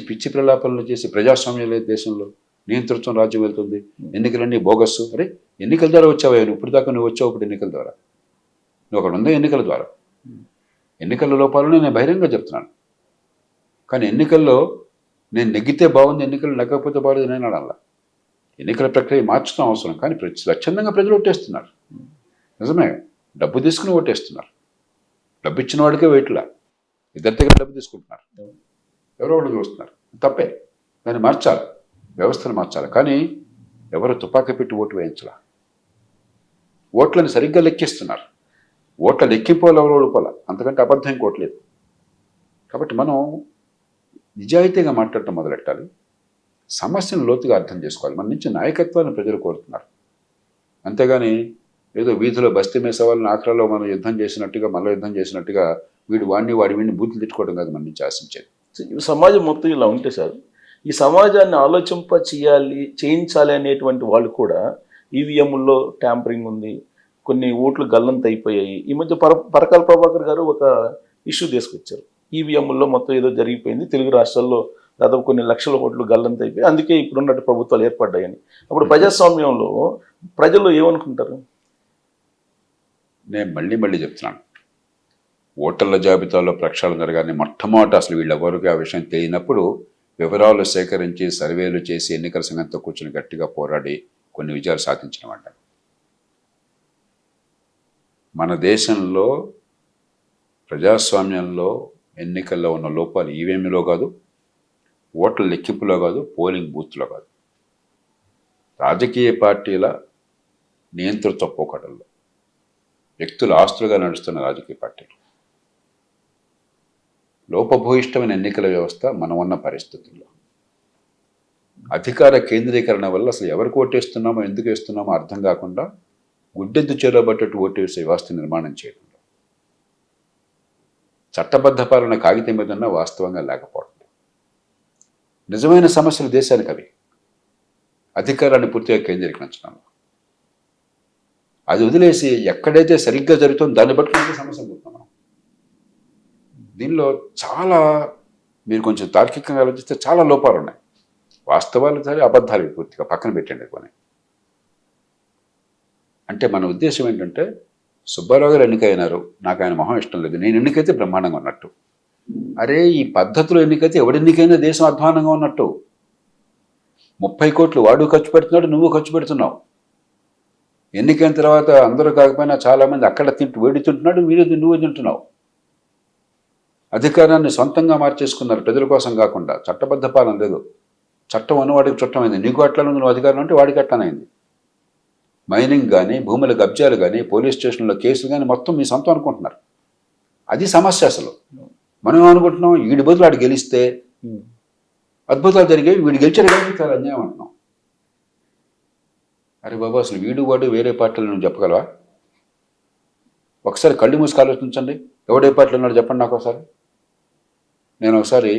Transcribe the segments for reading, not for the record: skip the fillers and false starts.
పిచ్చి ప్రలాపనలు చేసి ప్రజాస్వామ్యం లేదు దేశంలో, నియంతృత్వం రాజ్యం వెళ్తుంది, ఎన్నికలన్నీ బోగస్సు. అరే ఎన్నికల ద్వారా వచ్చావా నువ్వు? ఇప్పుడు దాకా నువ్వు వచ్చావు, ఇప్పుడు ఎన్నికల ద్వారా నువ్వు అక్కడ ఉందా? ఎన్నికల ద్వారా ఎన్నికల లోపాలని నేను బహిరంగంగా చెప్తున్నాను. కానీ ఎన్నికల్లో నేను నెగ్గితే బాగుంది, ఎన్నికలు నెగ్గకపోతే బాగుంది నేను అనాల. ఎన్నికల ప్రక్రియ మార్చడం అవసరం, కానీ స్వచ్ఛందంగా ప్రజలు ఓటేస్తున్నారు. నిజమే, డబ్బు తీసుకుని ఓటేస్తున్నారు. డబ్బు ఇచ్చిన వాడికే వేయట్లా, ఇద్దరి దగ్గర డబ్బు తీసుకుంటున్నారు, ఎవరో వాళ్ళు చూస్తున్నారు. తప్పే, దాన్ని మార్చాలి, వ్యవస్థను మార్చాలి. కానీ ఎవరు తుపాకీ పెట్టి ఓటు వేయించాల. ఓట్లను సరిగ్గా లెక్కిస్తున్నారు. ఓట్ల లెక్కింపోవాలి, ఎవరు ఓడిపోవాలి, అంతకంటే అబద్ధం కోట్లేదు. కాబట్టి మనం నిజాయితీగా మాట్లాడటం మొదలెట్టాలి, సమస్యను లోతుగా అర్థం చేసుకోవాలి. మన నుంచి నాయకత్వాన్ని ప్రజలు కోరుతున్నారు. అంతేగాని ఏదో వీధిలో బస్తీ మేసేవాళ్ళని ఆఖరాలో మనం యుద్ధం చేసినట్టుగా, మళ్ళీ యుద్ధం చేసినట్టుగా వీడు వాడిని బూతులు తిట్టుకోవడం కాదు మన నుంచి ఆశించేది. సమాజం మొత్తం ఇలా ఉంటే సార్, ఈ సమాజాన్ని చేయించాలి అనేటువంటి వాళ్ళు కూడా ఈవీఎంల్లో ట్యాంపరింగ్ ఉంది, కొన్ని ఓట్లు గల్లంత అయిపోయాయి. ఈ మధ్య పరకాల ప్రభాకర్ గారు ఒక ఇష్యూ తీసుకొచ్చారు. ఈవీఎంల్లో మొత్తం ఏదో జరిగిపోయింది, తెలుగు రాష్ట్రాల్లో దాదాపు కొన్ని లక్షల ఓట్లు గల్లంత అయిపోయి, అందుకే ఇప్పుడున్నట్టు ప్రభుత్వాలు ఏర్పడ్డాయని. అప్పుడు ప్రజాస్వామ్యంలో ప్రజలు ఏమనుకుంటారు? నేను మళ్ళీ చెప్తున్నాను, ఓటర్ల జాబితాలో ప్రక్షాళన జరగాలని మొట్టమొదట అసలు వీళ్ళెవరికి ఆ విషయం తెలియనప్పుడు వివరాలు సేకరించి సర్వేలు చేసి ఎన్నికల సంఘంతో కూర్చొని గట్టిగా పోరాడి కొన్ని విజయాలు సాధించినమాట. మన దేశంలో ప్రజాస్వామ్యంలో ఎన్నికల్లో ఉన్న లోపాలు ఈవీఎంలో కాదు, ఓట్ల లెక్కింపులో కాదు, పోలింగ్ బూత్లో కాదు, రాజకీయ పార్టీల నియంతృత్వ పోకడల్లో, వ్యక్తుల ఆస్తులుగా నడుస్తున్న రాజకీయ పార్టీలు, లోపభూయిష్టమైన ఎన్నికల వ్యవస్థ మనం ఉన్న పరిస్థితుల్లో, అధికార కేంద్రీకరణ వల్ల అసలు ఎవరికి ఓటేస్తున్నామో ఎందుకు వేస్తున్నామో అర్థం కాకుండా గుడ్డెద్దు చేరబట్టట్టు ఓటేసే వ్యవస్థ నిర్మాణం చేయడంలో, చట్టబద్ధ పాలన కాగితం మీద ఉన్న వాస్తవంగా లేకపోవడం, నిజమైన సమస్యలు దేశానికి అవి అధికారాన్ని పూర్తిగా కేంద్రీకరించడంలో. అది వదిలేసి ఎక్కడైతే సరిగ్గా జరుగుతుందో దాన్ని బట్టి సమస్య పోతున్నాం. దీనిలో చాలా మీరు కొంచెం తార్కికంగా ఆలోచిస్తే చాలా లోపాలు ఉన్నాయి. వాస్తవాలు సరే, అబద్ధాలు పూర్తిగా పక్కన పెట్టండి కొని. అంటే మన ఉద్దేశం ఏంటంటే, సుబ్బారావు గారు ఎన్నికైనారు, నాకు ఆయన మొహం ఇష్టం లేదు, నేను ఎన్నికైతే బ్రహ్మాండంగా ఉన్నట్టు. అరే ఈ పద్ధతిలో ఎన్నికైతే ఎవడెన్నికైనా దేశం అధ్వానంగా ఉన్నట్టు. 30 కోట్లు వాడు ఖర్చు పెడుతున్నాడు, నువ్వు ఖర్చు పెడుతున్నావు. ఎన్నికైన తర్వాత అందరూ కాకపోయినా చాలామంది అక్కడ వేడి తింటున్నాడు, నువ్వు తింటున్నావు. అధికారాన్ని సొంతంగా మార్చేసుకున్నారు ప్రజల కోసం కాకుండా. చట్టబద్ధ పాలన లేదు, చట్టం ఉన్నవాడికి చుట్టమైంది. నీకు అట్లా నువ్వు అధికారం అంటే వాడికి అట్లనైంది. మైనింగ్ కానీ, భూముల కబ్జాలు కానీ, పోలీస్ స్టేషన్లో కేసులు కానీ మొత్తం మీ సొంతం అనుకుంటున్నారు. అది సమస్య. అసలు మనం ఏమనుకుంటున్నాం, వీడి బదులు వాడు గెలిస్తే అద్భుతాలు జరిగేవి, వీడు గెలిచాడు కానీ చాలా అన్యాయం అంటున్నాం. అరే బాబు, అసలు వీడు వాడు వేరే పార్టీలు నువ్వు చెప్పగలవా? ఒకసారి కళ్ళు మూసుకు ఆలోచించండి, ఎవడే పార్టీలు ఉన్నాడు చెప్పండి నాకు ఒకసారి. నేను ఒకసారి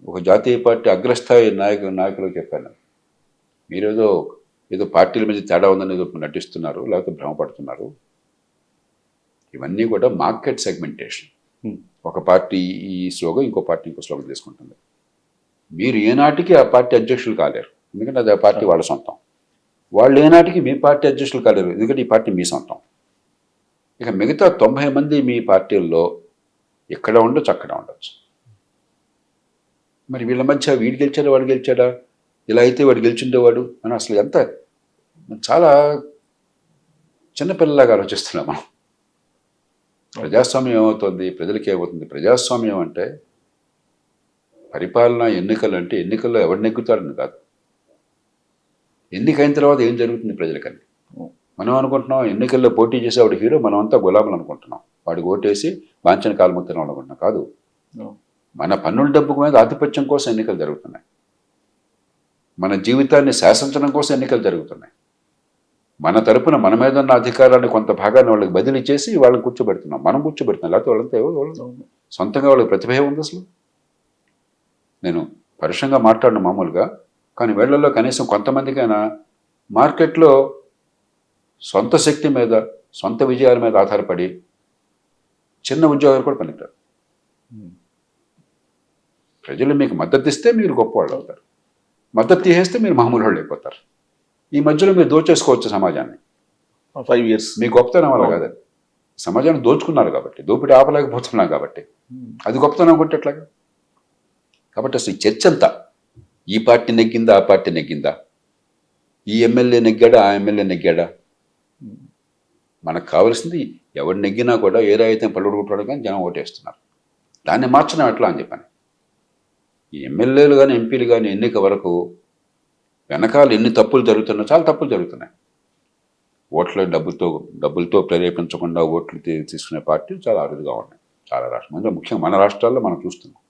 ఒక జాతీయ పార్టీ అగ్రస్థాయి నాయకులకు చెప్పాను, ఏదో పార్టీల మధ్య తేడా ఉందని ఏదో నటిస్తున్నారు, లేకపోతే భ్రమపడుతున్నారు. ఇవన్నీ కూడా మార్కెట్ సెగ్మెంటేషన్. ఒక పార్టీ ఈ స్లోగన్, ఇంకో పార్టీ ఇంకో స్లోగన్ తీసుకుంటుంది. మీరు ఏనాటికి ఆ పార్టీ అధ్యక్షులు కాలేరు, ఎందుకంటే అది ఆ పార్టీ వాళ్ళ సొంతం. వాళ్ళు ఏనాటికి మీ పార్టీ అధ్యక్షులు కాలేరు, ఎందుకంటే ఈ పార్టీ మీ సొంతం. ఇక మిగతా 90 మంది మీ పార్టీల్లో ఎక్కడ ఉండొచ్చు, అక్కడ ఉండొచ్చు. మరి వీళ్ళ మధ్య వీడు గెలిచాడా వాడు గెలిచాడా, ఇలా అయితే వాడు గెలిచిండేవాడు అని అసలు ఎంత చాలా చిన్నపిల్లలాగా ఆలోచిస్తున్నాం మనం. ప్రజాస్వామ్యం ఏమవుతుంది, ప్రజలకి ఏమవుతుంది? ప్రజాస్వామ్యం అంటే పరిపాలన, ఎన్నికలు అంటే ఎన్నికల్లో ఎవడు నెగ్గుతాడని కాదు, ఎన్నికైన తర్వాత ఏం జరుగుతుంది ప్రజలకని. మనం అనుకుంటున్నాం ఎన్నికల్లో పోటీ చేసేవాడు హీరో, మనం అంతా గులాములు అనుకుంటున్నాం. వాడికి ఓటేసి వాంఛన కాలముత్తనం అనుకుంటున్నాం. కాదు, మన పన్నుల డబ్బు మీద ఆధిపత్యం కోసం ఎన్నికలు జరుగుతున్నాయి. మన జీవితాన్ని శాసించడం కోసం ఎన్నికలు జరుగుతున్నాయి. మన తరపున మన మీద ఉన్న అధికారాన్ని కొంత భాగాన్ని వాళ్ళకి బదిలీ చేసి వాళ్ళని కూర్చోబెడుతున్నాం. మనం కూర్చోబెడుతున్నాం, లేకపోతే వాళ్ళంతా సొంతంగా వాళ్ళకి ప్రతిభ ఉంది అసలు. నేను పరుషంగా మాట్లాడిన మామూలుగా, కానీ వీళ్ళల్లో కనీసం కొంతమందికైనా మార్కెట్లో సొంత శక్తి మీద, సొంత విజయాల మీద ఆధారపడి చిన్న ఉద్యోగాలు కూడా పనికిరారు. ప్రజలు మీకు మద్దతు ఇస్తే మీరు గొప్పవాళ్ళు అవుతారు, మద్దతు తీసేస్తే మీరు మామూలు వాళ్ళు అయిపోతారు. ఈ మధ్యలో మీరు దోచేసుకోవచ్చు సమాజాన్ని. 5 years. మీ గొప్పతనం వల్ల కాదు, సమాజాన్ని దోచుకున్నారు కాబట్టి, దోపిడీ ఆపలేకపోతున్నారు కాబట్టి, అది గొప్పతనం అనుకుంటే ఎట్లాగా? కాబట్టి అసలు ఈ చర్చ అంతా ఈ పార్టీ నెగ్గిందా ఆ పార్టీ నెగ్గిందా, ఈ ఎమ్మెల్యే నెగ్గాడా ఆ ఎమ్మెల్యే నెగ్గాడా, మనకు కావాల్సింది ఎవరు నెగ్గినా కూడా ఏ రాయితే పలుడుకుంటాడు కానీ జనం ఓటేస్తున్నారు. దాన్ని మార్చడం ఎట్లా అని చెప్పాను. ఈ ఎమ్మెల్యేలు కానీ ఎంపీలు కానీ ఎన్నిక వరకు వెనకాల ఎన్ని తప్పులు జరుగుతున్నా, చాలా తప్పులు జరుగుతున్నాయి. ఓట్ల డబ్బులతో ప్రేరేపించకుండా ఓట్లు తీసుకునే పార్టీలు చాలా అరుదుగా ఉన్నాయి చాలా రాష్ట్రాలు, ముఖ్యంగా మన రాష్ట్రాల్లో మనం చూస్తున్నాం.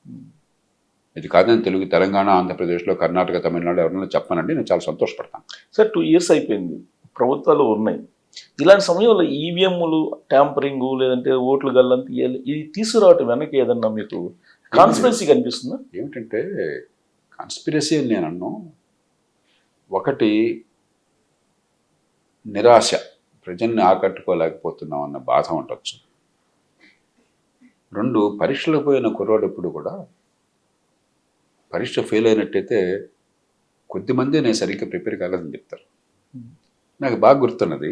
ఇది కాదని తెలంగాణ, ఆంధ్రప్రదేశ్లో, కర్ణాటక, తమిళనాడు ఎవరైనా చెప్పనండి, నేను చాలా సంతోషపడతాను. సార్ 2 years అయిపోయింది, ప్రభుత్వాలు ఉన్నాయి. ఇలాంటి సమయంలో ఈవీఎంలు ట్యాంపరింగ్ లేదంటే ఓట్లు గల్లంత ఇది తీసుకురావటం వెనక ఏదన్నా మీకు కాన్స్పిరసీ కనిపిస్తుందా? ఏమిటంటే కాన్స్పిరసీ అని నేను అన్నాను. ఒకటి నిరాశ, ప్రజల్ని ఆకట్టుకోలేకపోతున్నాం అన్న బాధ ఉండొచ్చు. 2 పరీక్షలకు పోయిన కుర్రాడు ఎప్పుడు కూడా పరీక్ష ఫెయిల్ అయినట్టయితే కొద్దిమంది నేను సరిగ్గా ప్రిపేర్ కాలేదని చెప్తారు. నాకు బాగా గుర్తున్నది,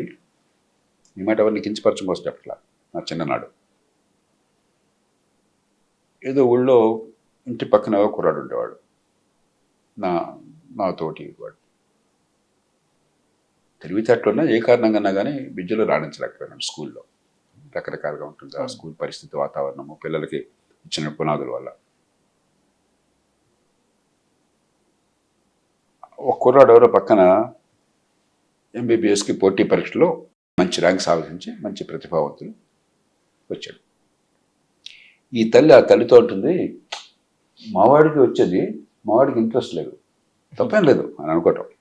ఈ మాట ఎవరిని కించపరచం కోసం చెప్పట్లా, నా చిన్ననాడు ఏదో ఊళ్ళో ఇంటి పక్కన కుర్రాడు ఉండేవాడు, నా తోటి వాడు. తెలివితేటలున్నా ఏ కారణంగా కానీ విద్యలో రాణించలేకపోయినాడు. స్కూల్లో రకరకాలుగా ఉంటుంది ఆ స్కూల్ పరిస్థితి, వాతావరణము, పిల్లలకి ఇచ్చిన పునాదుల వల్ల. ఒక కుర్రాడు ఎవరో పక్కన ఎంబీబీఎస్కి పోటీ పరీక్షలో మంచి ర్యాంక్ సాధించి మంచి ప్రతిభావంతులు వచ్చాడు. ఈ తల్లి ఆ తల్లితో ఉంటుంది, మావాడికి వచ్చేది, మావాడికి ఇంట్రెస్ట్ లేదు, తప్పేం లేదు అని అనుకోవటం.